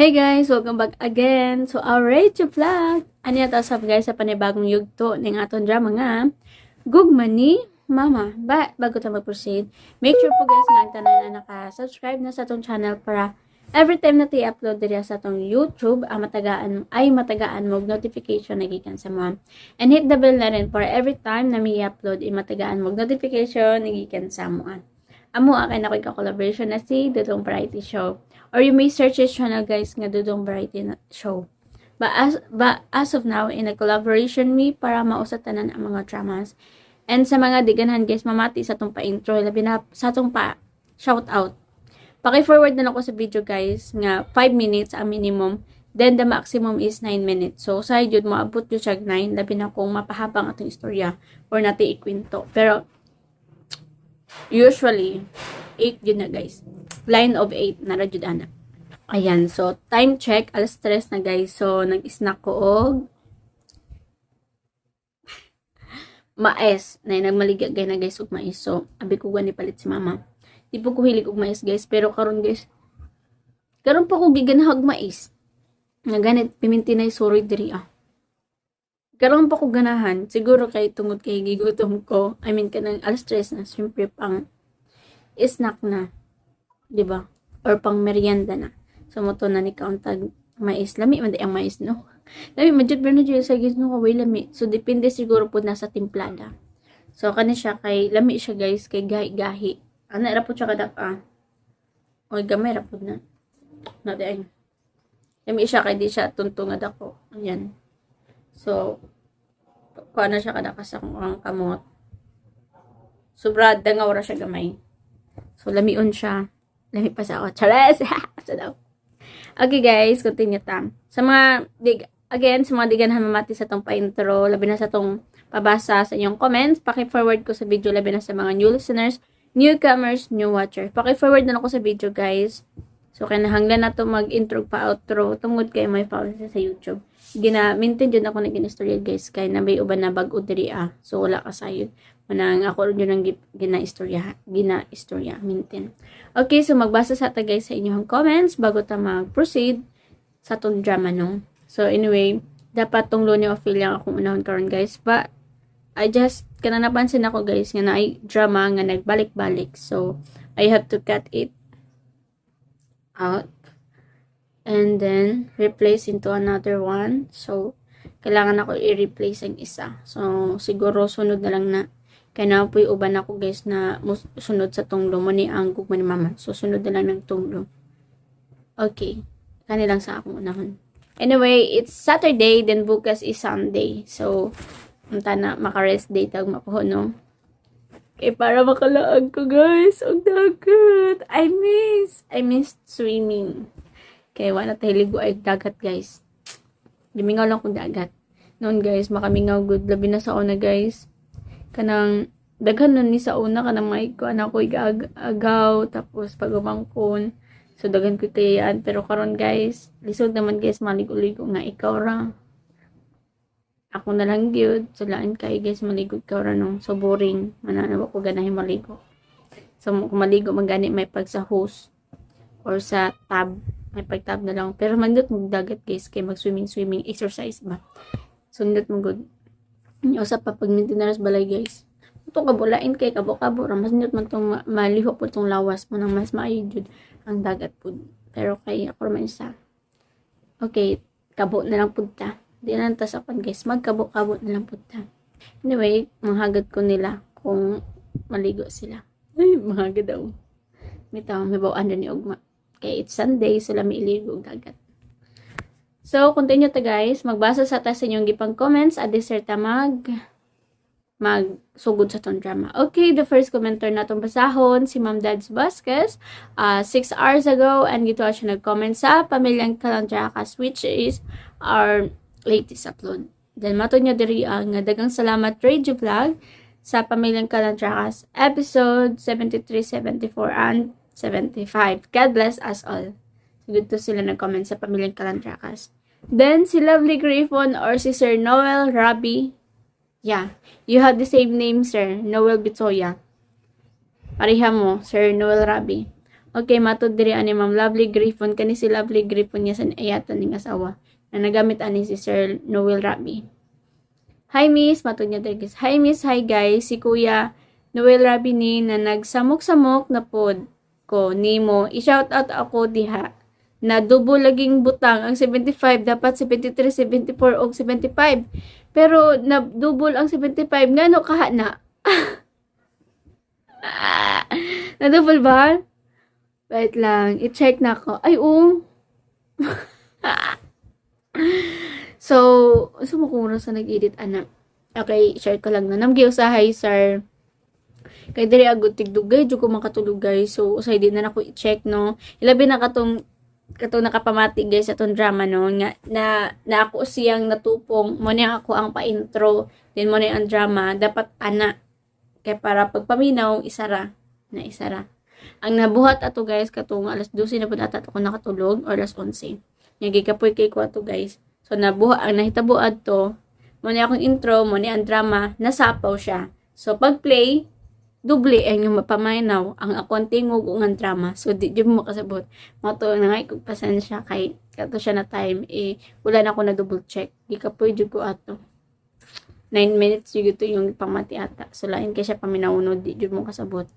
Hey guys! Welcome back again to our Radio Vlog! Ano yung tasap guys sa panibagong yugto ng aton drama nga Gugma ni Mama. Bago tayo mag-proceed, make sure po guys nga tanan na naka-subscribe na sa atong channel para every time na i-upload diri sa atong YouTube, matagaan mo notification na gikan sa mga. And hit the bell na rin para every time na may i-upload, matagaan mo notification na gikan sa mga. Amo akin ako ka-collaboration na si Dudong Variety Show. Or you may search his channel guys nga Dudong Variety Show. But as of now, in a collaboration me para mausatanan ang mga dramas. And sa mga diganhan guys, mamati sa itong pa-intro, labi na sa itong pa-shout out. Paki-forward na lang ko sa video guys nga 5 minutes ang minimum. Then the maximum is 9 minutes. So sa yun mo, abot yun siya 9, labi na kung mapahabang atong istorya or natin ikwento. Pero usually 8 yun na guys. Line of 8 na radyod ana. Ayan, so time check, alas 3 na guys. So nag-snack ko og mais. Na nagmaligya gay na guys og mais. So abi ko gani palit si mama. Di po ko hilig og mais guys, pero karon guys, karon pa ko giganahag mais. Nga ganit pimintinay suroy diri ah. Karon pa ko ganahan, siguro kay tungod kay gigutom ko. I mean kanang alas 3 na, syempre pang snack na. 'Di ba? Or pang merienda na. So moto na ni kauntag mais, lami man ang mais no. Lami man jud pero jud sa guys no kaway lami. So depende siguro pud na sa timplada. So kani siya kay lami siya guys kay gahi-gahi. Ana ra pud siya kadak Oy gamay ra pud na. Na dai. Lami siya kay di siya tuntungad ako. Ayan. So kuha na siya kadak sa ang kamot. Sobra dangaw ra siya gamay. So lamion siya. Lami pa sa ako. Chares! Sa daw. Okay guys, continue ta. Sa mga, sa mga diganhan mamati sa tong pa-intro, labi na sa tong pabasa sa inyong comments, paki-forward ko sa video, labi na sa mga new listeners, newcomers, new watchers. Paki-forward na ako sa video guys. So, kinahanglan na to mag-intro pa outro, tungod kay may policy sa YouTube. Maintain dyan ako nag-inistorya guys, kay na may uban na bag-o diri So, wala ka sayod. Manang ako rin yung gina-istorya, maintain. Okay, so magbasa sa ta guys sa inyong comments bago ta mag-proceed sa tong drama no. So anyway, dapat tong Loni Ophelia akong unahon karon guys, but I just kana napansin ako guys nga naay drama nga nagbalik-balik. So I have to cut it out and then replace into another one. So kailangan ako i-replace ang isa. So siguro sunod na lang na kaya na po'y uban ako guys na sunod sa tunglo mo ni ang Gugma ni Mama. So, sunod na lang ng tunglo. Okay. Kanilang sa akong unahon. Anyway, it's Saturday, then bukas is Sunday. So, unta na maka-rest day tag mapuho, no? Okay, para makalaag ko guys. Ang dagat. I miss swimming. Okay, wala tayo ligo ay dagat guys. Limingaw lang kong dagat. Noon guys, makamingaw good. Labi na sa una guys. Kanang daghan nun ni sa una kanang may ko anak ko agaw tapos pagumangkon so daghan ko kayaan pero karon guys lisod naman guys maligo-ligo nga ikaw ra ako na lang gyud so lain kay guys maligo ikaw ra no so boring manana ko ganahin maligo so kung maligo magani may pag sa hose or sa tub may pag tub na lang pero mandot magdagat guys kay mag swimming exercise ba so ndot mo good usap pa pag maintenance balay guys. Ito kabulain kay kabo-kabo ra mas nit man tong maliho po tong lawas mo nang mas maayo jud ang dagat pud. Pero kay ako man isa. Okay, kabo na lang pud ta. Di na ta sapan guys, magkabo-kabo na lang pud ta. Anyway, manghagad ko nila kung maligo sila. Ay, manghagad daw. May bawaan ni ugma. Kay it's Sunday, so lami iligo og dagat. So, continue ta guys. Magbasa sa ta sa inyong gipang comments. Adisert ta magsugod sa tong drama. Okay, the first commenter na tong basahon, si Ma'am Dads Vasquez. 6 hours ago, and gito siya nag-comment sa Pamilyang Kalandrakas, which is our latest upload. Then, mato niya diri ang dagang salamat Radio Vlog sa Pamilyang Kalandrakas, episode 73, 74, and 75. God bless us all. Good to sila nag-comment sa Pamilyang Kalandrakas. Then, si Lovely Griffon or si Sir Noel Rabi. Yeah, you have the same name, Sir. Noel Bitoya. Pareha mo, Sir Noel Rabi. Okay, matod diri ani Ma'am Lovely Griffon. Kani si Lovely Griffon niya sa ayatan ning asawa. Na nagamit ani si Sir Noel Rabi. Hi Miss, matod niya diri guys. Hi Miss, hi guys. Si Kuya Noel Rabi ni na nagsamok-samok na pod ko nimo. I-shout out ako diha. Na double laging butang ang 75 dapat 73, 74 og 75. Pero na double ang 75 ngano kaha na? Na double ba? Wait lang, i-check na ko. Ay, oo. So mo kung sa nag-edit, anak. Okay, share ko lang na. Namgi usahay, sir. Kay diri agud tigdugay, jud ko makatulog, guys. So, usay din na nako i-check, no. Ilabi na katong nakapamati, guys, atong drama, no. Nga, na ako siyang natupong. Mo niya ako ang pa-intro. Then mo niya ang drama. Dapat, anak. Kay para pagpaminaw, isara. Ang nabuhat ato guys katong alas 12 na pud ata ako nakatulog or alas 11. Nya gikapoy kay ko ato guys. So nabuhat ang nahitabo adto mo ni akong intro, mo ni ang drama, nasapaw siya. So pag play doble ang yung mapamaynaw ang akong tingog ug ang drama. So di jud mo kasabot. Mo to na ngay kog pasensya kay kato siya na time wala na ako na double check. Gikapoy jud ko ato. 9 minutes jud to yung pamati ata. So lain kay siya paminawon di jud mo kasabot.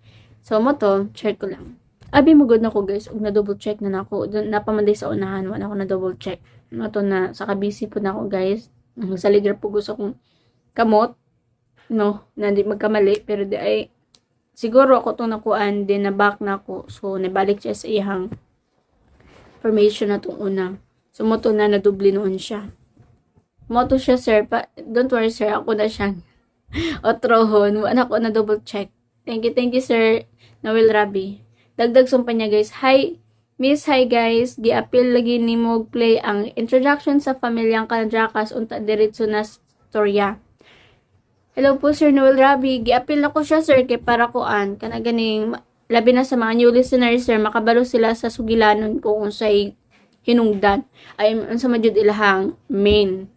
So, mo to, check ko lang. Abi mo good na ko guys, ug na double check na nako. Napamanday sa unahan, wala ako na double check. Mo to na, sa kabisi po na ako guys. Sa ligar po gusto kong kamot. No, na di magkamali. Pero di ay, siguro ako itong nakuan, din na back na ako. So, nabalik siya sa iyang formation na itong una. So, mo to na nadubli noon siya. Mo to siya sir, don't worry sir, ako na siyang otrohon. Wala ako na double check. Thank you sir. Noel Rabi. Dagdag sumpa niya guys. Hi, Miss, hi guys. Gi-appeal lagi ni mo play ang introduction sa pamilyang Kalandrakas unta diretso na storya. Hello po Sir Noel Rabi. Gi-appeal na ko siya sir kay para kuan. Kana ganing labi na sa mga new listeners sir, makabalo sila sa sugilanon kung unsay hinungdan. Ay unsa man jud ilahang main.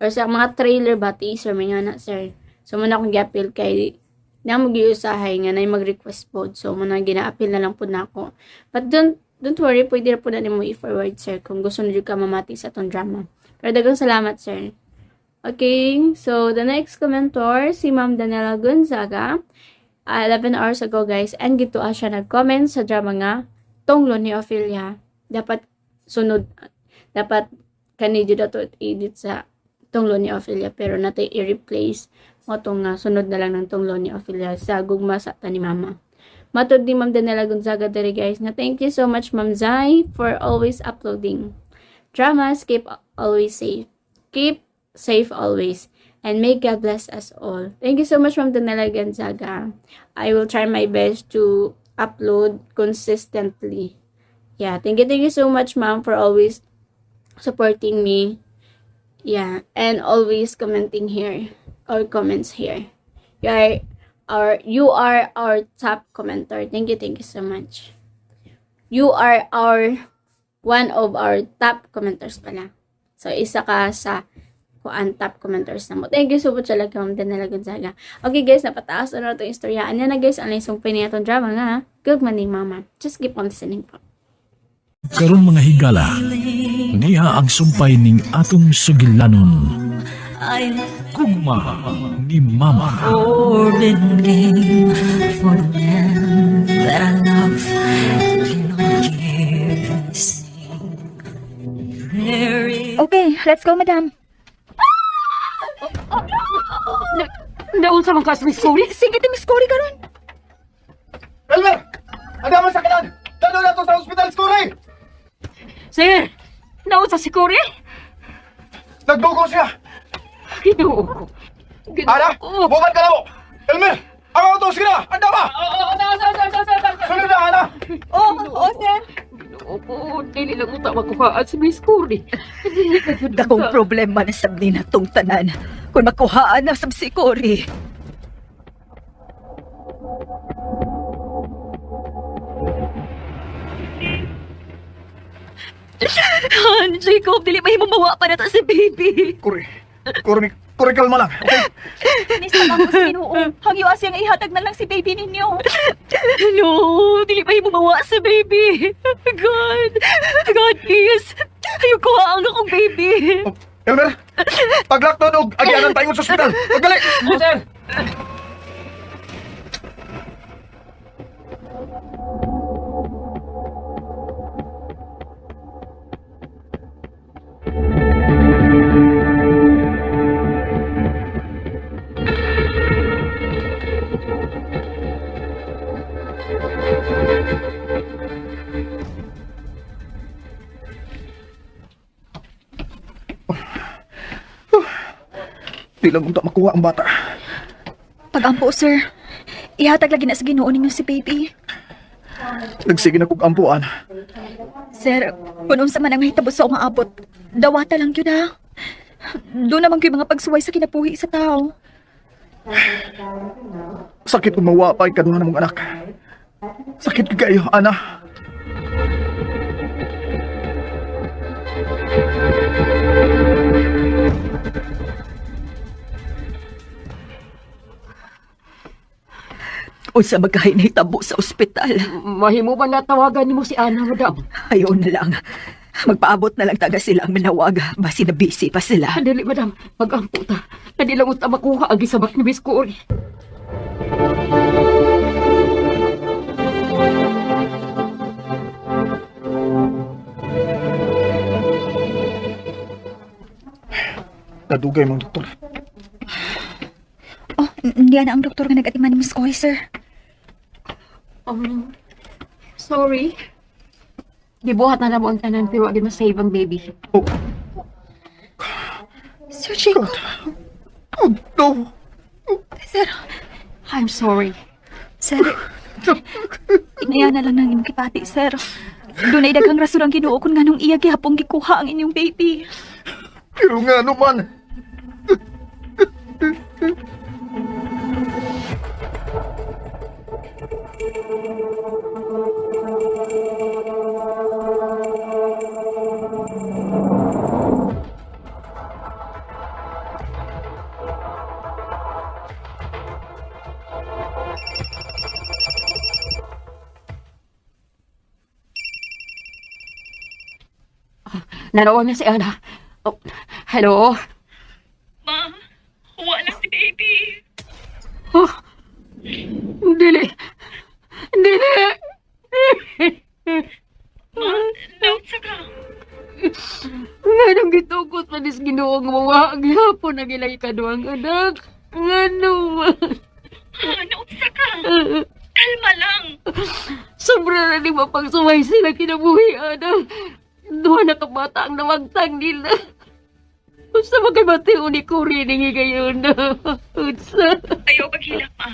Or sa mga trailer ba teaser may nga na sir. So muna akong gi-appeal kay na mag-iusahay nga na mag-request po. So, muna gina-appeal na lang po na ako. But don't worry, pwede na po na mo i-forward, sir, kung gusto nyo ka mamati sa itong drama. Pero dagang salamat, sir. Okay, so the next commentor, si Ma'am Daniela Gonzaga, 11 hours ago, guys, and gito siya nag-comment sa drama nga, Tonglo ni Ophelia. Dapat kanidyo na to edit sa Tonglo ni Ophelia, pero natin i-replace mo itong sunod na lang ng Tonglo ni Ophelia sa gugma sa ta ni Mama. Matod ni Ma'am Daniela Gonzaga dere guys na thank you so much Ma'am Zai for always uploading. Dramas, keep always safe. Keep safe always. And may God bless us all. Thank you so much Ma'am Daniela Gonzaga. I will try my best to upload consistently. Yeah, thank you so much Ma'am for always supporting me. Yeah, and always commenting here. Or comments here. You are our top commenter. Thank you so much. You are one of our top commenters pala. So, isa ka sa top commenters na mo. Thank you so much talaga, Ma'am Daniela Gonzaga. Okay guys, napataas na ito yung istoryaan niya na guys. Ang laisong pinay itong drama nga. Good morning, Mama. Just keep on listening po. Karon mga higala, niya ang sumpay ning atong sugilanon. Gugma ni Mama. Forbidden game for the man that I love. Cannot hear me sing. Okay, let's go, madam. Naunsa man ka sa Miss Cory? Sige, Miss Cory karon. Elmer! Ano man sa kanan? Dalo na to sa hospital, Cory! Sir, naunsa si Cory? Nagdugo siya! Ginoo ko. Ana, bumat ka na mo! Elmer! Ang auto, sige na! Anda ba? Sunod na, Ana! Oo, sir. Ginoo ko, dili lang uta makuhaan si Miss Cory. Dakong problema na sabni na tong tanan. Kung makuhaan na sab si Cory. Jacob, dili mahimo mawa pa na ta si baby. Cory, Kuri, kalma lang. Okay? Nisa lang ko sa Ginoo. Hangyo asya nga ihatag na lang si baby ninyo. No, dili ba mo mawa sa baby? God, God please. Ayoko ang akong baby. Oh, Elmer, paglakton og agyanan tayo sa ospital. Pagdali! Sir! Di lang kung makuha ang bata. Pagampo, sir. Ihatag lagi na sa Ginoo ninyo si baby. Nagsige na kong ampuan. Sir, kung unsa man ang mahitabo sa umaabot, dawata lang yun ha. Doon naman kayo mga pagsuway sa kinabuhi sa tao. Sakit kung mawapay ka doon ng mga anak. Sakit kayo, ana. Unsa magkahay na hitabo sa ospital. Mahimo ba natawagan ni mo si Ana, madam? Ayaw na lang. Magpaabot na lang taga sila ang manawag. Basi na busy pa sila. Dali, madam. Pag-ampo ta. Dali lang uta makuha ang gisabak ni Miss Cory. Nadugay mong doktor. Oh, hindi na ang doktor nga nag-atiman ni Miss Coy, sir. Sorry. Gibuhat na namo ang tanan pero wag ma-save ang baby. Oh, Sir Jacob, oh no. sir. I'm sorry. Sir, inaya na lang ng inyong kipati, sir. Doon ay daghang rason ang Ginoo kung nganong iya gihapong gikuha ang inyong baby. Pero nga naman. Narawan na si Ana. Oh, hello? Ma, wala si baby. Oh, dili. Dili. Naunsa ka? Nga nang gitukot pa nis Ginoo nga mawa ang hapon ang ilang ikaduhang anak. Nga naman. Naunsa ka? Kalma lang. Sobra na ni mapagsuway sila kinabuhi, Ana. Duha na kabata ang nawagtang nila. Unsa ba kay Mateo ni Cory ningi gayon na? Unsa? Ayaw paghilak, ma.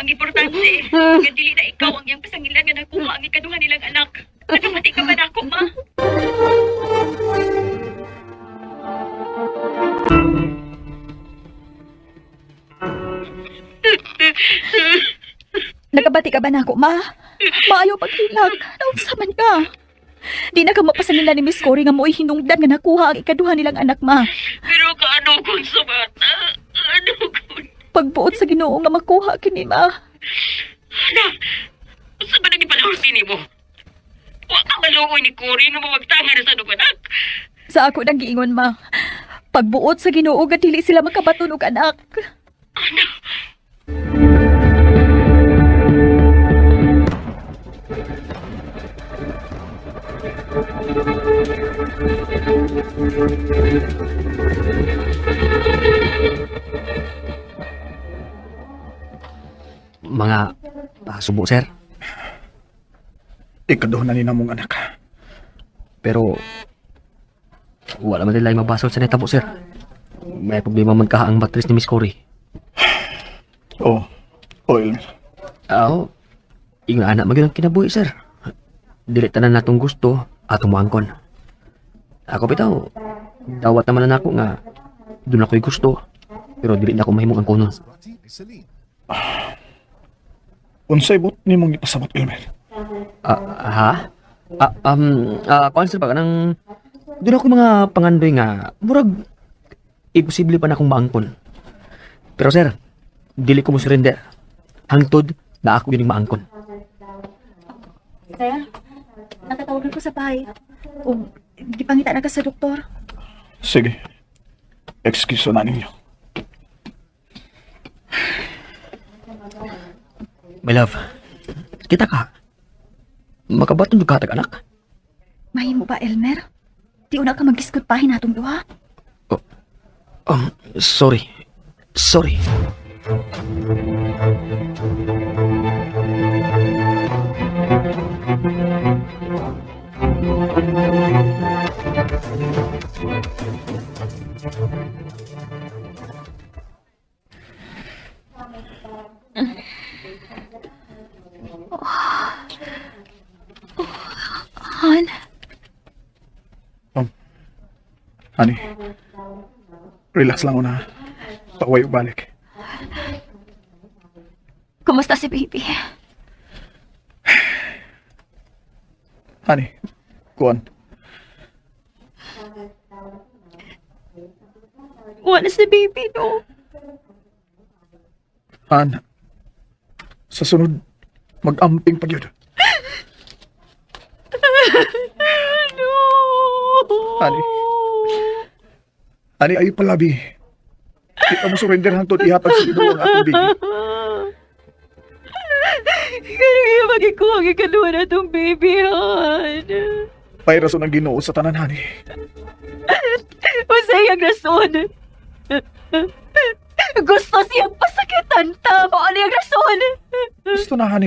Ang importante, nga dili na ikaw ang iyang pasangilan nga nakuha ang ikaduha nilang anak. Nagkamati ka ba na ako, ma? Nagabati ka ba na ako, ma? Maayo paghilag. Naunsa man ka? Di na ka mapasanila ni Miss Cory nga mo'y hinungdan nga nakuha ang ikaduha nilang anak, ma. Pero kaano kung sa bata? Ano kung... Pagbuot sa Ginoo nga makuha kini, ma. Ano? Sa ba na ni palahursin mo? Huwag ka maluoy ni Cory nga mawagtangan na sa anak. Sa ako nang giingon, ma. Pagbuot sa Ginoo nga dili sila makabaton og anak. Ano? Mga pasubo, sir. Ikaduha na ni namong anak. Pero wala man nila mabasol sa netabo, sir. May problema man kaha ang matris ni Miss Cory. Oh, Elmer. Oo. Ingon anak magyud ang kinabuhi, sir. Dili tanan natong gusto atong moangkon. Ako bitaw, dawat naman na ako nga doon ako'y gusto. Pero dili na ako mahimong angkonon. Unsay bot ni mong ipasabot, Elmer? Ha? Kuan sir ba kanang doon ako mga pangandoy nga murag imposible pa na akong maangkon. Pero sir, dili ko mo surrender. Hangtod na ako yun yung maangkon. Sir, nakatawagan ko sa bahay. O, di pangita na ka sa doktor. Sige. Excuse na ninyo. My love, kita ka. Makabaton yung katag anak. Mahimo ba, Elmer? Di una ka mag-iskot pahin natong duha. Sorry. Sorry. Han, Honey, relax lang una. Paway balik. kumusta si baby? Honey, kuan. Wala si baby, no? Han, sa sunod, mag-amping pa yun. No! Honey. Honey, ayo palabi. Di ka mo surrender hangtod ihatag sa Ginoo ang atong baby. Kaya nga magikuha ang ikaduha na tong baby, Han. Pay rason ang Ginoo sa tanan, honey. Masay ang rason. Gusto siyang pasakitan. Tama, ano yung rason? Gusto na, honey.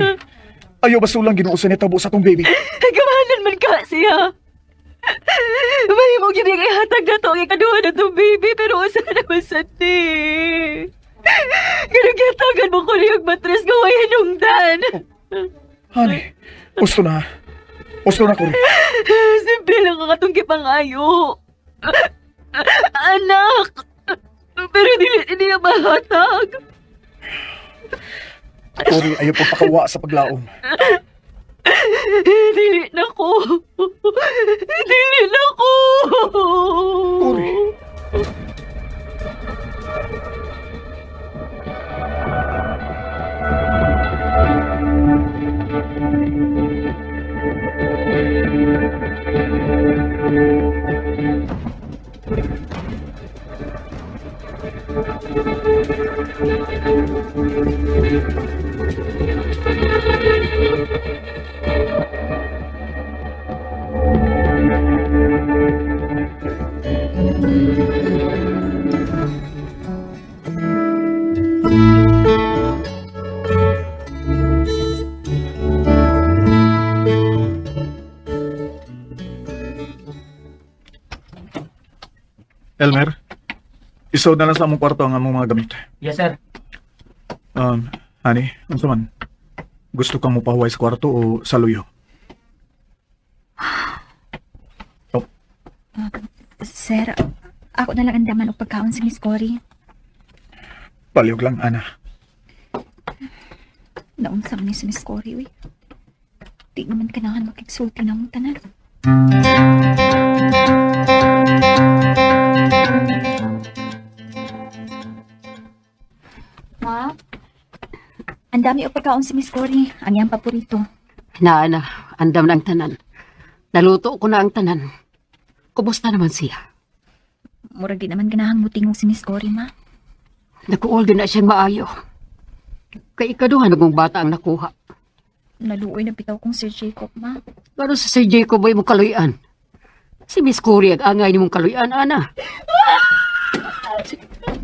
Ayaw ba sulang Ginoo sa nitabo sa tong baby? Gamahalan man ka siya. May mo gining ihatag na to ang ikaduha na tong baby, pero usa na naman sa ti. Ginagatagan mo ko niyong matres gawa hinungdan. Honey, gusto na. Gusto na ko rin. Simple lang ang atong kipangayo. Anak! Pero dili niya mahatag. Kuri, ayaw po pakawa sa paglaom. Dili na ko. Dili na ko. Kuri. Elmer, isod na lang sa among kwarto ang among mga gamit. Yes, sir. Honey, ano man? Gusto kang mupahuway sa kwarto o sa luyo? Sir, ako na lang andaman o pagkaon sa Miss Cory. Paliyog lang, Ana. Naunsa man ni sa Miss Cory, uy. Di naman kanahan makigsulti na mong tanan. Ma? Ang dami o pagkaon si Miss Cory. Ang iyang paborito. Na, andam na ang tanan. Naluto ko na ang tanan. Kumusta naman siya? Murag di naman ganahang mutingog si Miss Cory, ma. Nag-uol din na siyang maayo. Kay ikaduhan nagong bata ang nakuha. Naluoy na bitaw kong Sir Jacob, ma. Pero sa Sir Jacob ay mong kaluyan. Si Miss Cory ang angay ni mong kaluyan, Ana.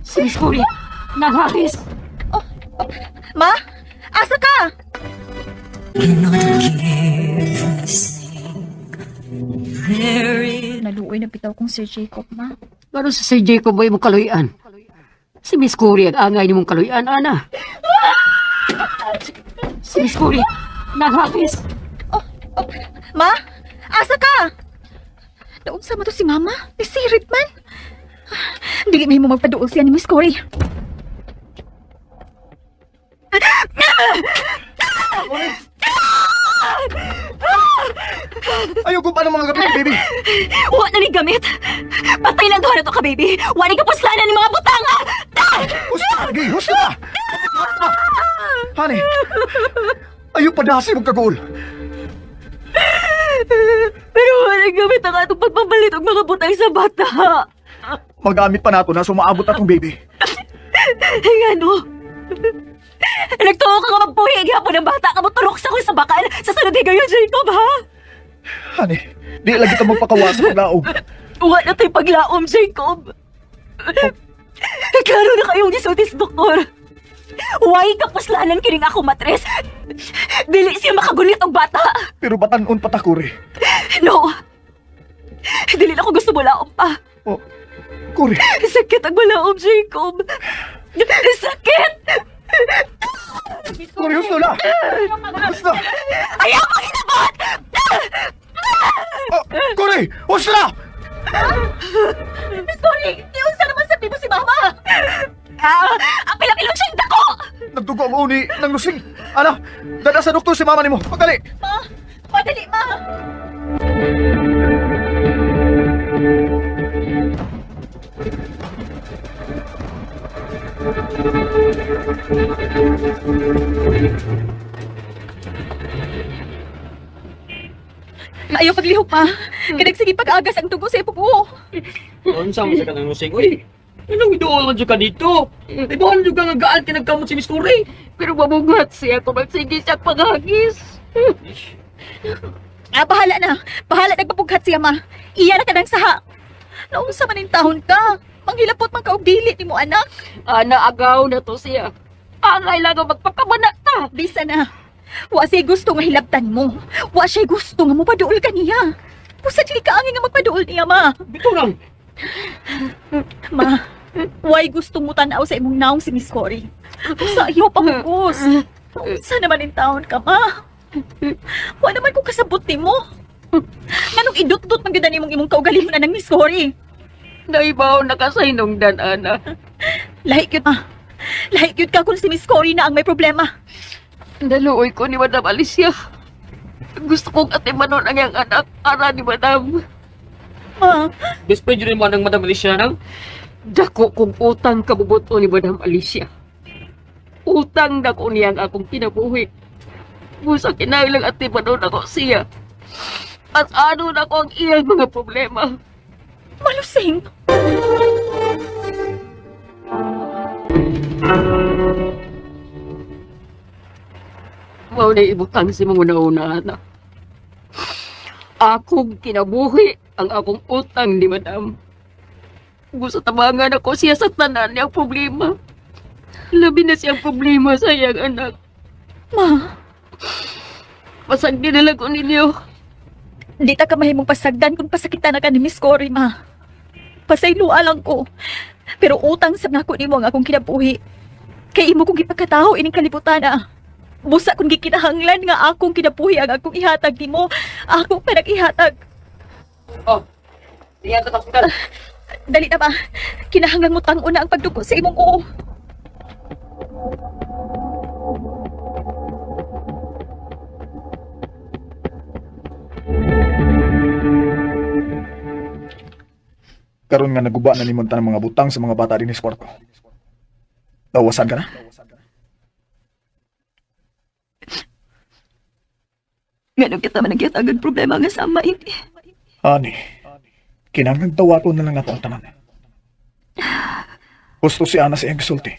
Si Miss Cory, naghahis. Ma? Asa ka? Cannot give this thing. Very Naluoy na bitaw kong Sir Jacob, ma. Pero sa Sir Jacob ay mong kaluyan. Si Miss Cory ang angay ni mong kaluyan, Ana. Si Miss Cory, naghahis. Ma? Asa ka? Daon sa mo to si Mama? Isirit man. Dili may mo magpaduol siya ni Miss Cory. Ayaw ko ka ng mga gamit, baby. Wa na ni gamit. Patay lang doon na to ka, baby. Wa ni kapuslanan ni mga butanga. Husta, Gay, husta! Honey, ayaw padasi mong kagul. Pero wa ni gamit ang atong pagpapalit og mga butang sa bata. Magamit pa nato na sumaabot na tong baby. Ano? Nagtuo ka nga magpuhi gyapon ng bata ka mo turok sa ko sa bakal sa sunod higayon, Jacob, ha? Honey, di lagi ka magpakawas sa paglaog. Wa na tayo paglaom, Jacob. Klaro na kayong gisultis, doktor. Why kapuslanan kining ako matres? Dili siya makagunit og bata. Pero batanon patakuri. No. Dili na ko gusto mulaom pa. Oh, Kuri, Sakit ang malaom, Jacob. Sakit! Kuri, husto na! Husto! Ayaw ko hinabot! Oh, Kuri, husto na! Sorry, iunsa naman sa mo si Mama. Ang pila-pilong siyang dako! Nagdugo ang uni ng lusing. Ano, dada sa doktor si mama nimo. Pagdali! Ma, madali, Ma. Ayaw paglihok, Ma. Kanagsige pag-agas ang tugo sa ipuko. Unsa man sa kanang lusing? Uy, anong idool man ka dito? Ibuhan jud ka nga gaan kinagkamot si Miss Corey. Pero mabugat siya kung magsige siya paghagis. Bahala na. Bahala nagpapughat siya, Ma. Iya na ka ng saha. Naunsa man yung tahon ka. Manghilapot man ka og dili ni mo, anak. Ana, agaw na to siya. Angay lang ang magpakamanat ta. Bisa na. Wa siya gusto nga hilabtan mo. Wa siya gusto nga mupaduol ka niya. Pusa dili ka angin nga magpaduol niya, Ma. Bito lang. Ma, why gusto mo tanaw sa imong naong si Miss Cory? Pusa ayaw pa mo, boss. Sa naman yung taon ka, Ma. Wa naman kung kasabot ni mo. Nganong idot-dot man gyud nimong imong kaugali mo na ng Miss Cory? Naibaw na kasaynungdan, ana. Lahi gyud, Ma. Lahi gyud ka kung si Miss Cory na ang may problema. Naluoy ko ni Madam Alicia. Gusto kong atimanon ang iyang anak para ni Madam. Ma, Best friend yun mo ng Madam Alicia nang. Dako kong utang kabubuto ni Madam Alicia. Utang na ko niyang akong kinabuhi. Busa kinailang atimanon ako siya. At ano na ko ang iyang mga problema. malusing. Mao na ibutang si mga una na. Akong kinabuhi ang akong utang ni Madam. Gusto tabangan ako siya sa tanan niyang problema. Labi na siyang problema sa iyang anak. Ma, Pasagdi na lang ko ninyo. di ta ka mahimong pasagdan kung pasakitan na ka ni Miss Cory, Ma. Pasaylua lang ko. Pero utang sa nako nimo ang akong kinabuhi. Kay imo kong gipagkataho ining kalibutan na. Busa kung gikinahanglan nga akong kinabuhi ang akong ihatag nimo. Akong panag-ihatag. Oh, siya ta hospital. Dali na ba? Kinahanglan mo tang una ang pagdugo sa imong oo. Karon nga naguba na nimong tanang mga butang sa mga bata din sa kwarto. Nawasan ka na? Ngano kita man nagyatagag problema nga sa ama ini. Ani, kinahanglan tawaton na lang nato ang tanan. Gusto si Ana sa iyang gisulti.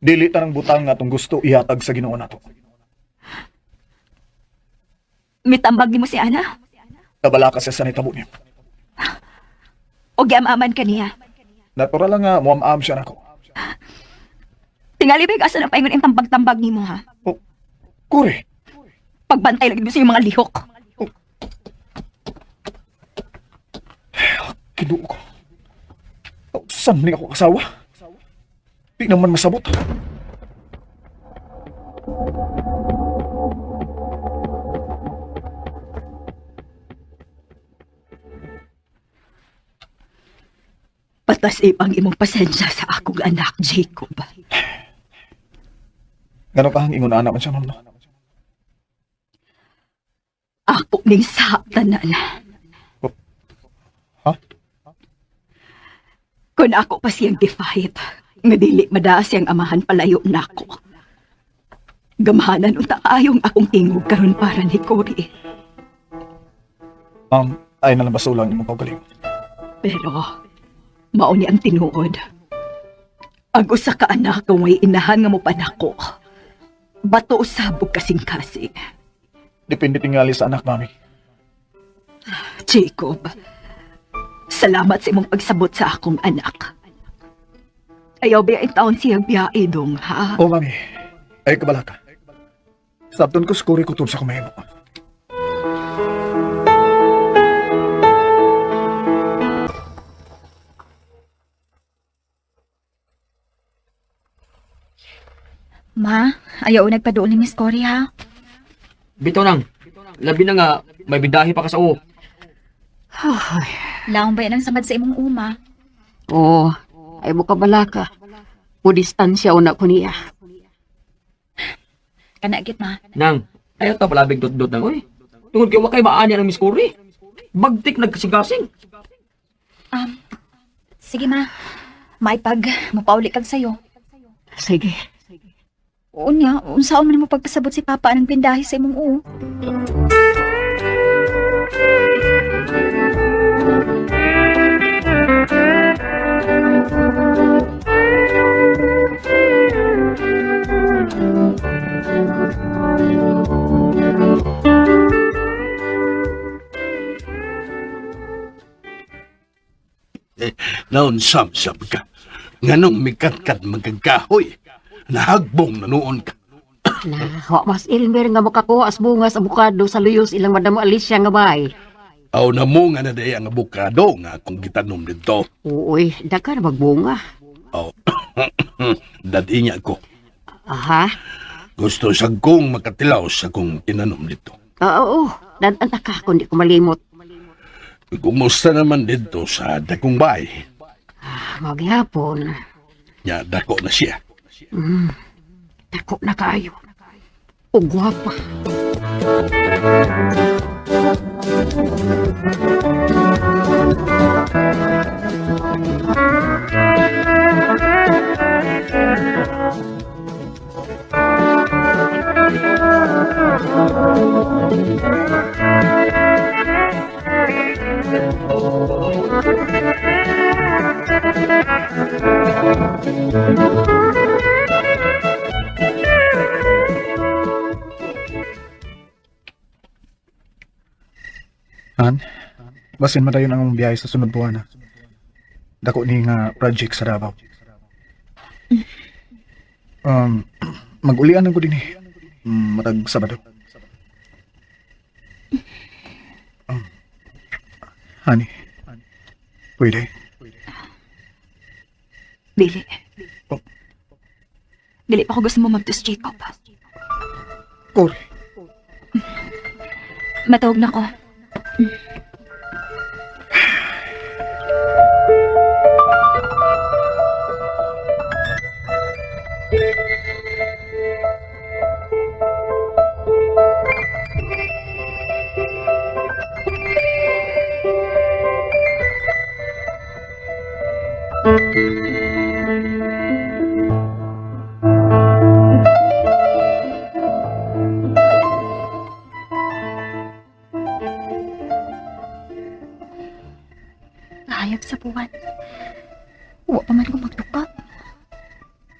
Dili tanang butang nga atong gusto ihatag sa Ginoo nato. Mitambag nimo si Ana Kabala ka sa nitabo niya. o giamaman ka niya. Natural lang nga muam-am siya nako. Tingali ba asa na paingon ang tambag-tambag nimo, ha? Oh, Kuri, Pagbantay lagi mo sa iyong mga lihok. kinuo ko. Oh, saan ni ako kasawa? Di naman masabot. Patas ipang imong pasensya sa akong anak, Jacob. Gano'n kahang ingon anak man siya, ma'am, no? Ako ning sa tanan. Ha? Kung ako pa siyang defiant, nga dili madaas siyang amahan palayo nako. Gamahanan unta kayong akong tingog karon para ni Cory. Ma'am, ay nalabasulang yung magaling. Pero, mao ni ang tinuod. Ang usa ka anak kung may inahan nga mo panako. Bato usabog kasing-kasing. Depende tingali sa anak, mami. Jacob, salamat sa imong pagsabot sa akong anak. Ayaw ba yung taon siyang biyae dong, ha? Oo, mami. Ay, kabalaka. Sabton ko skuri ko sa kumahimo. Ma, ayaw nagpaduol ni Miss Cory ha. Bitaw nang. Labi na nga, may bidahi pa ka sa uo. Laong ba yan ang samad sa imong uma? Oo, ay mo kabalaka. O distansya una ko niya. Kanagit ma. Nang, ayaw ta palabig dot-dot nang, oy. Tungod kay wakay maani ang Miss Cory. Bagtik nagkasing-kasing. Sige ma, maipag, mapauli kag sayo. Sige. Unya, unsaon man mo pagpasabot si Papa ng pindahi sa imong u. Naon sab-sab ka. Nganong mikat-kat magkagahoy. Nahagbong na noon ka. Wa mas Elmer nga makakuha as bungas abukado sa luyos ilang Madam Alicia nga bay. Aw na mo nga na day ang abukado nga akong gitanom dito. Uy, daka na magbunga. Aw, dati niya ko. Aha. Gusto sa kong makatilaw sa kong tinanom dito. Oo, dadanta ka kung di ko malimot. Kumusta naman dito sa dakong bahay? Maghapon. Nya dako na siya. Dako na kayo. O gwapa. Han, basin madayon ang biyahe sa sunod buwan na. Dako ni nga project sa Davao. Mag-ulian ko din eh. Matag Sabado. Honey, pwede. Dili. Oh. Dili pa ko gusto mo mag-tus, Jacob. Cory, Matawag na ko. Hayag sa buwan. Huwag pa man ko magtukak.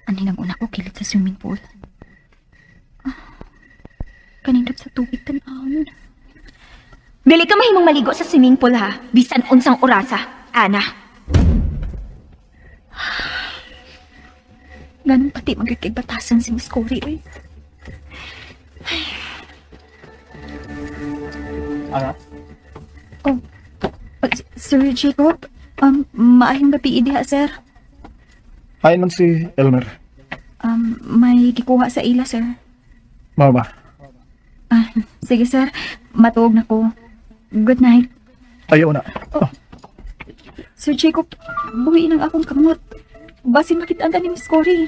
Ani nang una ko kilit sa swimming pool. Kanindot sa tubig tanahon. Dili ka mahimong maligo sa swimming pool ha. Bisan unsang orasa, Ana. Ganun pati magkikaibatasan si Miss Cory eh. Ana? Oh, Sir Jacob, maayong gabi diha, sir. Hi man si Elmer. May gikuha sa ila, sir. Mao ba? Sige, sir. Matuog na ko. Good night. Ayaw na. Sir Jacob, buhiin ang akong kamot. Basin makitaan ka ni Miss Cory.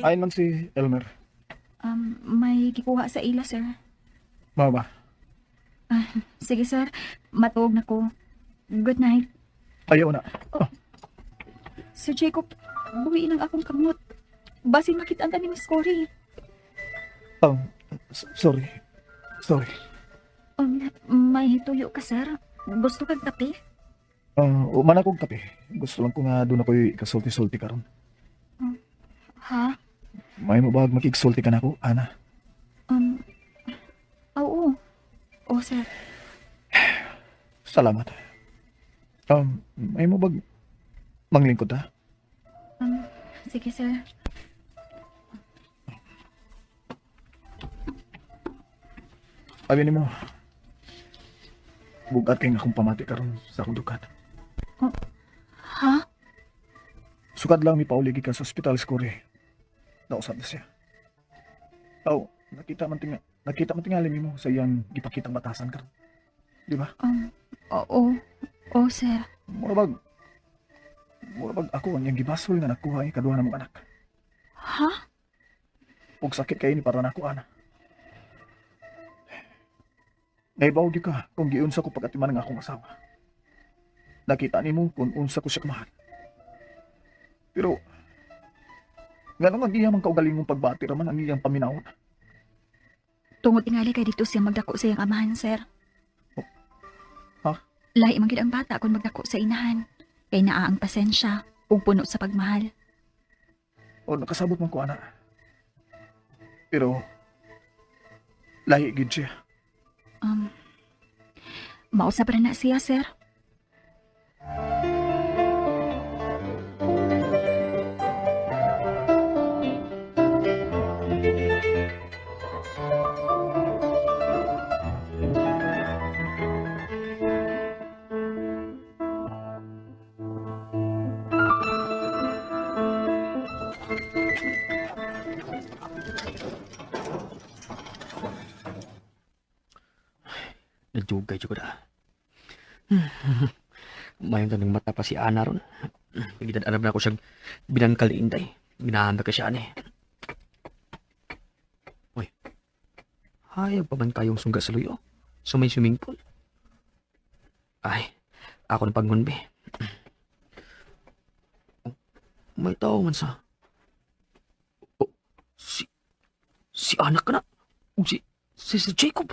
Hi man si Elmer. May gikuha sa ila, sir. Mama, Sige, sir. Matuog na ko. Good night. ayaw na. Sir Jacob, buwiin ang akong kamot. Basin makitaan ka ni Miss Cory. Sorry. Sorry. May tuyo ka, sir. Gusto kang kape? Uman akong kape. Gusto lang ko nga doon ako'y kasulti-sulti karon. Ha? May mo ba makiksulti ka na ako, Ana? Oo. Oo, sir. Salamat. May mo ba manglingkod ha? Sige, sir. Sabi ni mo, bugat kay nga akong pamati karon sa akong dukat. Ha? Sukad lang mi pauligi ka sa ospital Skori. Nausap na siya. Nakita man tingali mo sa iyang gipakitang batasan karon. Di ba? Oo. Oo, sir. Mura bag ako ang iyang gibasol nga nakuha ay kaduha na mong anak. Ha? Ug sakit kay ni para nako, Ana. Naibaw di ka kung giunsa ko pagatiman ng akong asawa. Nakita nimo kung unsa ko siya kamahal. Pero, nga nang ang iyang kaugalingong pagbati raman ang iyang paminawon. Tungod tingali kay dito siya magdako sa iyang amahan, sir. Ha? Lahi man gid ang bata kung magdako sa inahan. Kay naa ang pasensya ug puno sa pagmahal. O nakasabot man ko, Ana. Pero, lahi gid siya. Mausap ra na siya, sir. Nagjugay juga da. Mayroon tanong mata pa si Ana ron. Pagidad-arab na ako siyang binangkal ni Inday. Ginahanda ka siya, ane. Uy. Hayag pa man kayong sungga sa luyo? So may swimming pool? Ay, ako na pagunbi. May tao man sa... Oh, si anak ka na. Si Sir Jacob.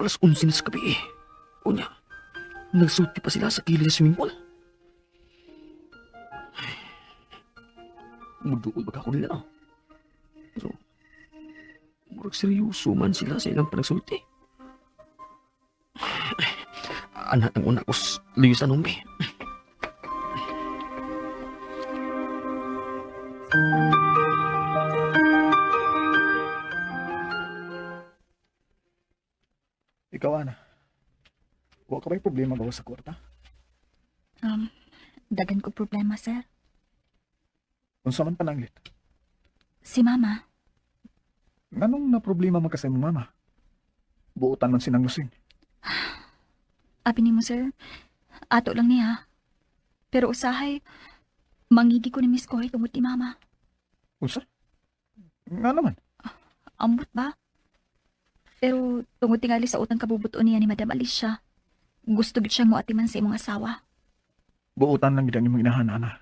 Alas 11 na sa gabi eh. Unya, nagsulti pa sila sa kilid sa swimming pool. Muduol ba ako nila? Pero, murag seryoso man sila sa ilang panagsulti. Anak ang una ko luyos sa numbi. Ikaw, Ana. Wa ka ba'y problema bawa sa kwarta? Dagan ko problema, sir. Unsa man pananglit? Si mama. Nganong na problema man kasi mong mama? Buutan man sinang lusing. Abi ni mo, sir. Ato lang niya. Pero usahay, mangigi ko ni Miss Cory tungod ni mama. Unsa? Nga naman. Ambot ba? Pero tungod tingali sa utang kabubuton niya ni Madam Alicia, gusto gid siyang moatiman sa imong asawa. Buutan lang gid ang imong inahan, Ana.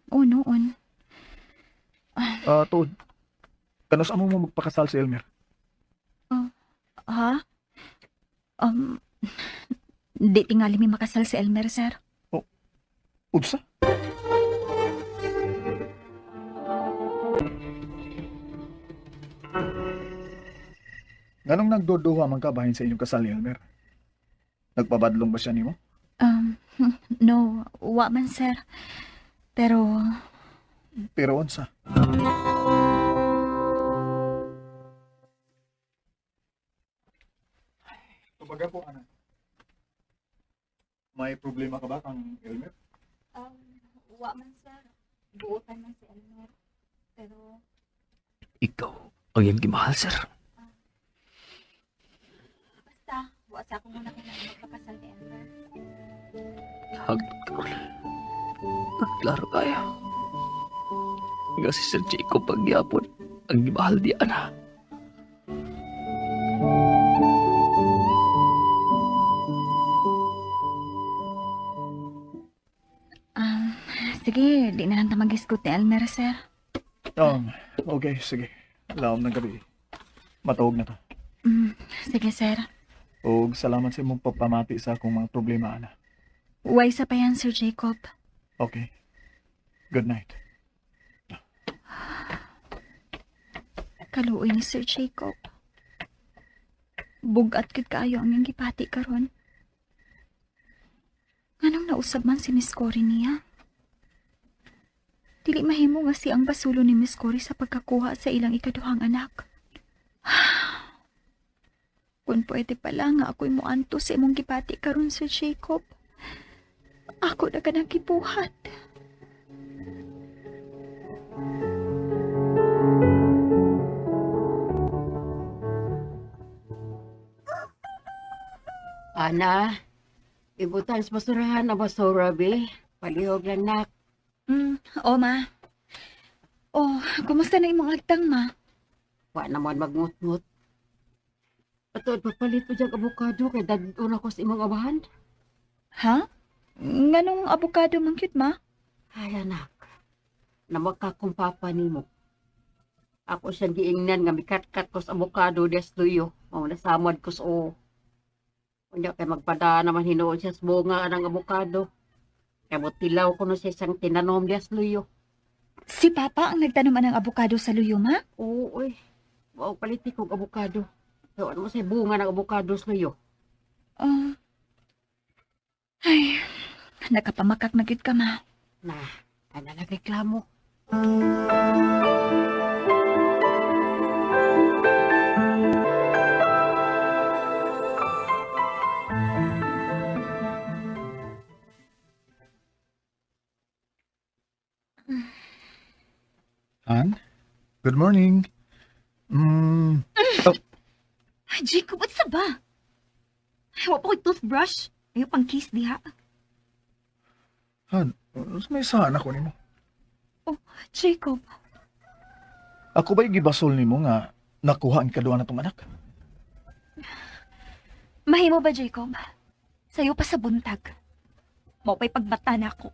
Oo noon. Tuod. Kanus amo mo magpakasal si Elmer? Ha? Di tingali mi makasal si Elmer, sir. Unsa? Nganong nagduduha man ka bahin sa inyong kasal ni Elmer? Nagpabadlong ba siya nimo? No, wa man, sir. Pero, Pero unsa? Kumbaga po, Ana. May problema ka ba kang Elmer? wa man, sir. Buutan man si Elmer. Pero, Ikaw ang iyang gimahal, sir. basta, wa sa ako muna kung magpakasal ni Elmer. Hagdol. Klaro kaya. nga si Sir Jacob pagyapon ang gimahal di ana. Sige, di na lang tamagisgot ni Elmer, sir. Okay, sige. Laom ng gabi. Matawag na to. Sige, sir. Og salamat sa imong pagpamati sa akong mga problema, ana. Uway sa pa yan, Sir Jacob. Okay. Good night. Kaluoy ni Sir Jacob. Bugat gid kaayo ang iyang gipati karon. Nganong nausab man si Miss Cory niya? Dili mahimo nga si ang basulo ni Miss Cory sa pagkakuha sa ilang ikaduhang anak. Kung pwede pala nga ako'y muanto sa imong gipati karon, Sir Jacob. Ako na ka nagibuhat. Ana, ibutan sa basurahan na basura, be. Palihog lang, nak. Ma. Kumusta na imong agtang, ma? Wa naman magngut-ngut. Patuod papalit po diyang abukado kay dadun ako sa imong abahan. Ha? Nganong abukado man cute, ma? Ay, anak. Namakakong papa ni mo. Ako siyang giingnan nga mikat-kat ko sa abukado des luyo. Mga nasamad ko sa o. Kunya kay magpada naman hinuon siya sa bunga ng abukado. Kaya tilaw ko na siya isang tinanom des luyo. Si Papa ang nagtanaman ng abukado sa luyo, ma? Oo, oy. Wow, paliti kong abukado. So, ano mo sa bunga ng abukado sa luyo? Ay, nakapamakak na gyud ka, ma. Na, ano nagreklamo? Han? Good morning. Ay, Jacob, what's ba? Wa pa ko'y toothbrush. Ayaw pang kiss diha. Han, may saan ako nimo? Jacob, Ako ba'y gibasol nimo nga nakuha ang ikaduha na tong anak? Mahimo ba, Jacob? Sa'yo pa sa buntag. Mao pa'y pagbata na ako.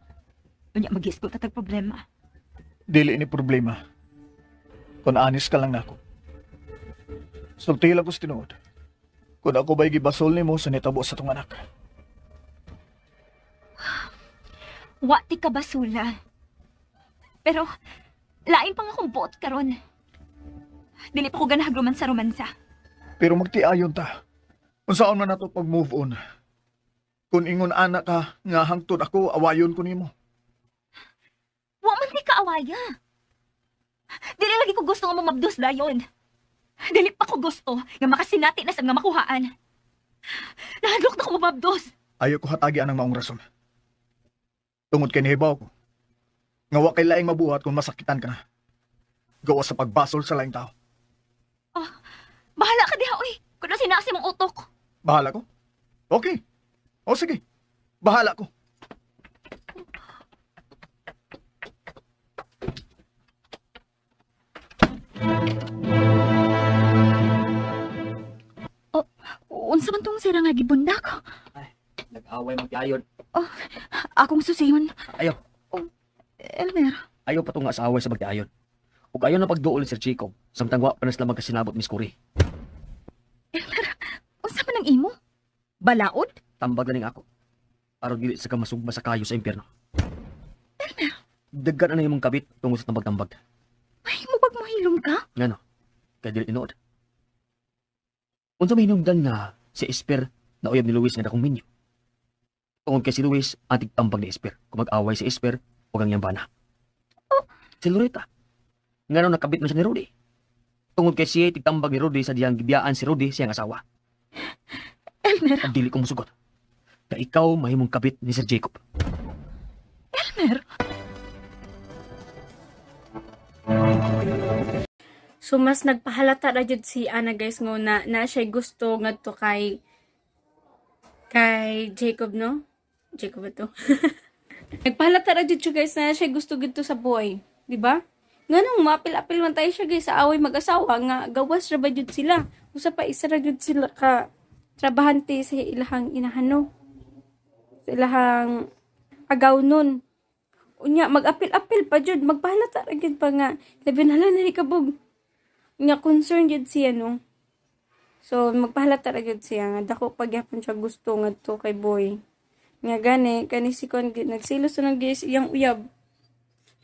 Unya, mag-isko tatag problema. Dili ni problema. Kung honest ka lang nako. Sulti lang ko sa tinuod. Kung ako ba'y gibasol nimo sa nitabo sa tong anak. Wa ti ka basula. Pero, lain pang akong buot karon. Dili pa ko ganahag romansa-romansa. Pero magtiayon ta. Kung saan man nato pag-move on. Kung ingon anak ka, nga hangtod ako, awayon ko nimo. Wa man di kaawaya. Dili lagi ko gusto nga mamabdos dayon. Dili pa ko gusto nga makasinati na sa nga makuhaan. Nahadlok na ko mamabdos. Ayaw ko hatagian ng maong rason. Tungod kay nihibaw ko. Nga wa kay laing mabuhat kung masakitan ka na. Gawa sa pagbasol sa laing tao. Bahala ka diha, oy. Kung na sinasi mong utok. Bahala ko? Okay. O sige. Bahala ko. unsa man tong sira nga gibundak? Nag-away magtiayon. Akong susiyon. Ayaw. Elmer, Ayaw pa to nga sa away sa magtiayon. Ug ayaw na pagduol ni Sir Jacob. Samtang wa pa na sila magkasinabot, Miss Cory. unsa man ang imo? Balaod? Tambag na ning ako. Aron dili sa kamasugba sa kayo sa impyerno. Daggan na imong kabit tungod sa tambag-tambag. Mahimo bag mahilom ka? Ngano? Kaya dili tinuod. Unsa may hinungdan na si Esper na uyab ni Luis nga dakong minyo. Tungod kay si Luis, antig tambag ni Esper. Kung mag-away si Esper, huwag ang yambana. Si Loretta. Ngano nakabit man siya ni Rudy. Tungod kay siya tigtambag ni Rudy sa diyang gibiyaan si Rudy siyang asawa. Elmer, Ang dili kong musugot. Na ikaw mahimong kabit ni Sir Jacob. Elmer. So mas nagpahalata ra jud si Ana guys ngo na siya gusto ngadto kay Jacob, no? Jacob ba to? Nagpahalata ra jud siya guys na siya gusto gito sa boy, di ba? Nga Nganong mapil-apil man tayo siya guys sa away mag-asawa nga gawas ra ba jud sila. Usa pa isa ra jud sila ka trabahante sa ilahang inahano. Sa ilahang agaw nun. Unya mag-apil-apil pa jud magpahalata ra gid pa nga labi na lang ni kabog. Unya concern jud siya no. So magpahalata ra jud siya nga dako pagyapon siya gusto ngadto kay boy. Nga gani kani si kon nagsilos na guys iyang uyab.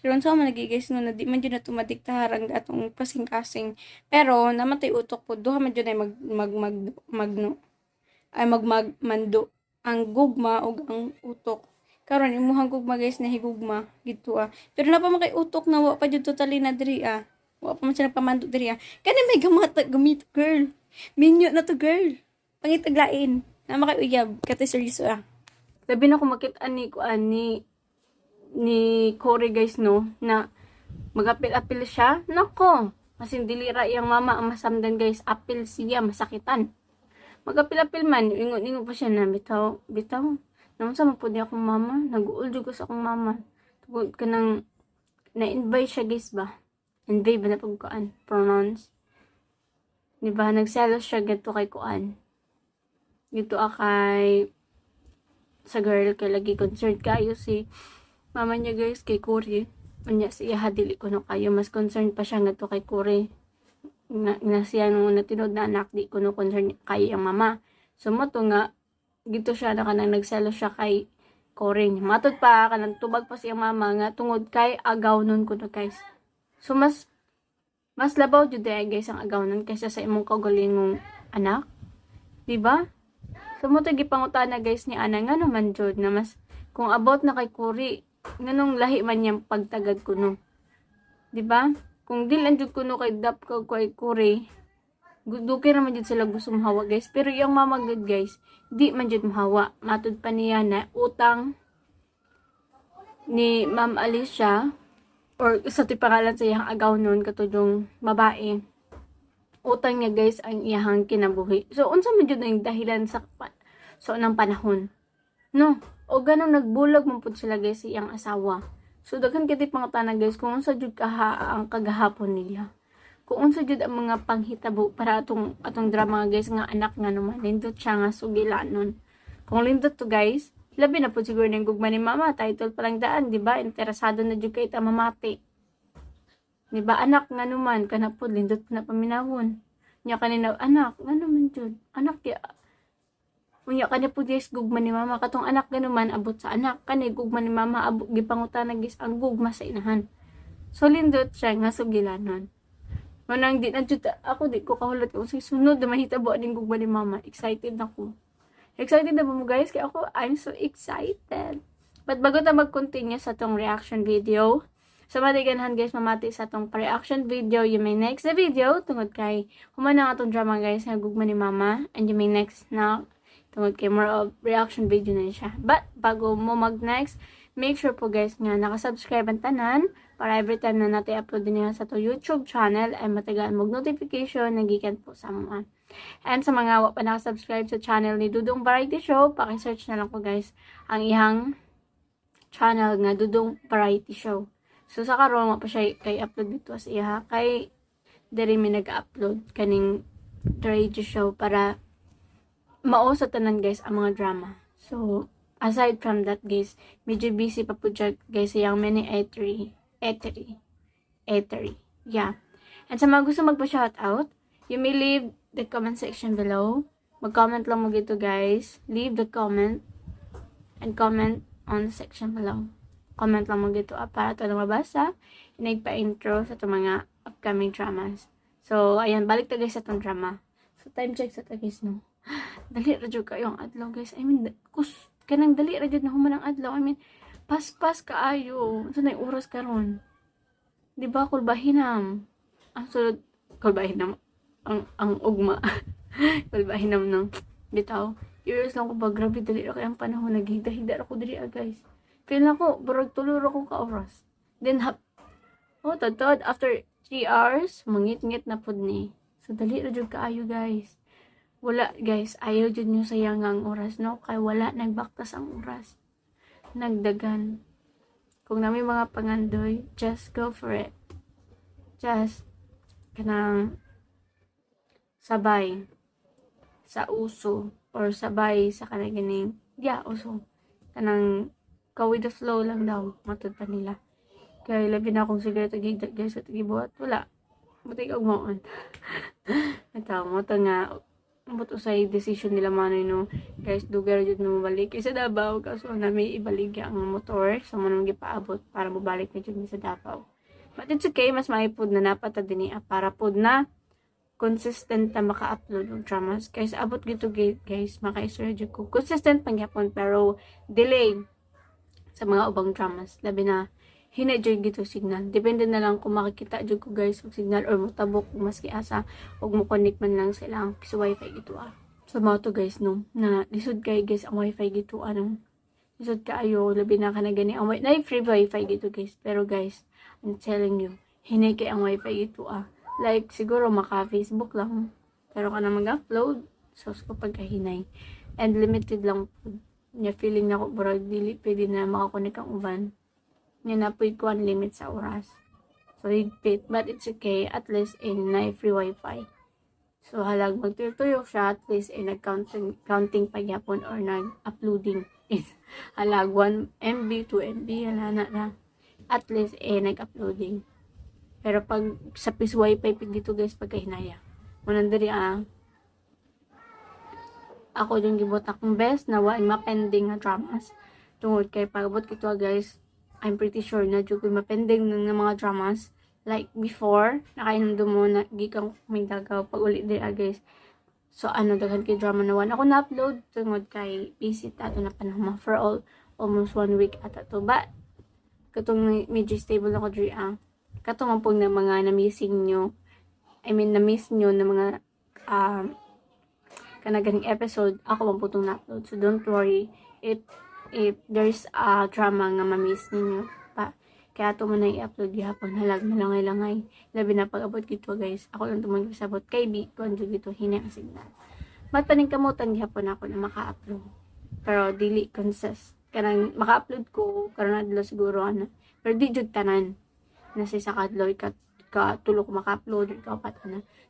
Pero sa man nagigais no na di man jud na tumadiktaharang atong kasing-kasing. Pero namatay utok po duha man jud ay magmando ang gugma ug ang utok. Karon imuhang gugma guys na higugma gito. Pero napa man kay utok na wa pa jud totally na diri Wa pa man siya nagpamando diri Kani may gamit girl. Minyo na to girl. Pangitaglain. Na kay uyab kate seryoso Labi na ko makita ni Cory guys no na magapil-apil siya. Nako, kasi dilira iyang mama ang masamdan guys. Apil siya, masakitan. Magapil-apil man, ingon-ingon pa siya na bitaw. Nang sa mapod niya akong mama, nag-uul jud ko sa akong mama. Tugod ka nang na-invite siya guys ba? Invite ba na pagkuan? Pronounce. Diba, nagselos siya gito kay kuan. Gito kay sa girl kay lagi concerned kayo si mama niya guys kay Cory. Unya siya dili ko no kayo mas concerned pa siya ngadto kay Cory. Na siya nung natinod na anak di ko no concerned kay ang mama. So mo to nga gito siya na kanang nagselo siya kay Cory. Matod pa kanang tubag pa siyang mama nga tungod kay agaw nun ko no guys. So mas labaw jud guys ang agaw nun kaysa sa imong kaugalingong anak. Di ba? So mo to gipangutana guys ni ana nga naman jud na mas kung about na kay Cory nganong lahi man niyang pagtagad kuno. Di ba? Kung dilan jud kuno kay dap kay Cory, dukay naman jud sila gusto mahawa guys. Pero yung mama good guys, di man jud mahawa. Matud pa niya na utang ni Ma'am Alicia or sa pangalan sa iyang agaw noon katudong babae. Utang niya guys ang iyang kinabuhi. So unsa man jud ang dahilan sa nang panahon. No, o ganun nagbulag man pud sila guys iyang asawa. So daghan kiti pangutana guys kung unsa jud ang kagahapon nila. Kung unsa jud ang mga panghitabo para atong drama guys nga anak nga naman lindot siya nga sugilanon. Kung lindot to guys, labi na pud siguro ning gugma ni mama, title pa lang daan, di ba? Interesado na jud kay ta mamati. Di ba anak nga naman kana pud lindot na paminawon. Nya kanina anak nga naman jud. Anak ya unya kanya po guys gugma ni mama katong anak ganuman abot sa anak kani gugma ni mama abot gipangutana guys ang gugma sa inahan. So lindot siya nga sugilanon. Manang di na jud ako di ko kahulot kung sunod na mahitabo ning gugma ni mama. Excited ako. Excited na ba mo guys? Kaya ako I'm so excited. But bago ta mag-continue sa tong reaction video, sa madiganhan guys mamati sa tong reaction video, you may next the video tungod kay human ang atong drama guys nga gugma ni mama and you may next na tungod kay more of reaction video na siya. But, bago mo mag-next, make sure po guys nga nakasubscribe ang tanan para every time na natin upload din sa to YouTube channel ay matagaan mag-notification na gikan po sa mga. And sa mga wa pa nakasubscribe sa channel ni Dudong Variety Show, paki-search na lang po guys ang ihang channel nga Dudong Variety Show. So, sa karon pa siya kay upload dito sa iha. Kay, diri may nag-upload kaning variety show para mao sa tanan guys ang mga drama. So, aside from that guys, medyo busy pa po dyan guys yung mini eatery. Yeah. And sa mga gusto magpa-shoutout, you may leave the comment section below. Mag-comment lang mo dito guys. Leave the comment and comment on the section below. Comment lang mo dito para ito na mabasa. Nagpa-intro sa itong mga upcoming dramas. So, ayan, balik ta guys sa itong drama. So, time check sa ito guys, no? Dali radyo kayo ang adlaw guys. I mean, kanang dali radyo na human ang adlaw. I mean, pas-pas kaayo. So na oras karon. Di ba kulbahinam? Ang sulod kulbahinam ang ugma. Kulbahinam ng bitaw. Years lang ko ba grabe dali ra kay ang panahon naghigda-higda ako diri guys. Feel na ko burag tuluro ko ka oras. Then totod after 3 hours mangit-ngit na pud ni. So dali radyo kaayo guys. Wala guys, ayaw jud nyo sayang ang oras no, kay wala nagbaktas ang oras. Nagdagan. Kung na may mga pangandoy, just go for it. just kanang sabay sa uso or sabay sa kanang ganing uso kanang go with the flow lang daw matod pa nila. Kaya labi na akong siguro tagigdag guys at gibuhat wala buti kag maon. Ito mo to nga buto sa decision nila manoy no guys dugar jud no balik sa Davao kaso na may ibalik ang motor so manong gipaabot para mobalik na jud mi sa Davao. But it's okay, mas maipod na napata din para pod na consistent na maka-upload ng dramas. Guys, abot gito guys, maka-isura jud ko. Consistent pang yapon pero delay sa mga ubang dramas. Labi na hina jud gito signal. Depende na lang kung makikita jud ko guys og signal or motabok kung maski asa og mo connect man lang sa ilang piso wifi gito So mo to guys no na lisod kay guys ang wifi gito lisod kaayo labi na kana gani ang na free wifi gito guys pero guys I'm telling you hinay kay ang wifi gito like siguro maka Facebook lang pero kana mag-upload so ko pagkahinay and limited lang po nya feeling na ko bro dili pwede na makakonek ang uban nya na po ko ang limit sa oras so higpit but it's okay at least in na free wifi so halag magtuyok siya at least nag-counting pagyapon or nag-uploading is halag 1 MB 2 MB hala na at least nag-uploading pero pag sa piso wifi pig dito guys pagkahinaya manandari ako yung gibot akong best na wa mapending nga dramas tungod kay pagabot kito guys I'm pretty sure na jud mapending ng mga dramas like before nakainom mo na gikang may dagaw pag uli diri guys so daghan kay drama na ako na-upload tungod kay busy ato na panahon for almost 1 week ata to but katong medyo stable ako diri katong pong na mga na-missing nyo na-miss nyo na mga kanaganing episode ako man putong na-upload so don't worry if there's a drama nga ma-miss ninyo pa kaya ito mo na i-upload gihapon halag malangay-langay labi na pag-abot gito guys ako lang tumang sabot kay B kung gito hina ang signal mat paningkamutan gihapon ako na maka-upload pero dili consist kanang maka-upload ko karon adlaw siguro pero di jud tanan nasa sa kadloy ka tulo ko maka-upload or kapat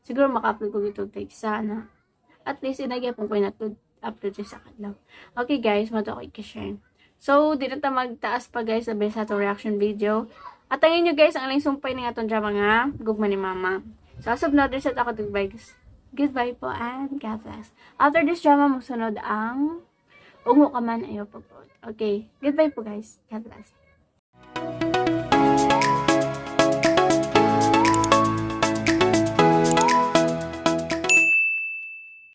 siguro maka-upload ko gito tag sana at least inagya pong ko upload sa kadlaw. Okay guys, mato ko i-share. So, dito ta magtaas pa guys sa sa to reaction video. At tangin nyo guys, ang aling sumpay ng atong drama nga, gugma ni mama. So, as of now, there's ako guys. Goodbye po and God bless. After this drama, magsunod ang Ungo ka man ayaw pag-upload. Okay, goodbye po guys. God bless.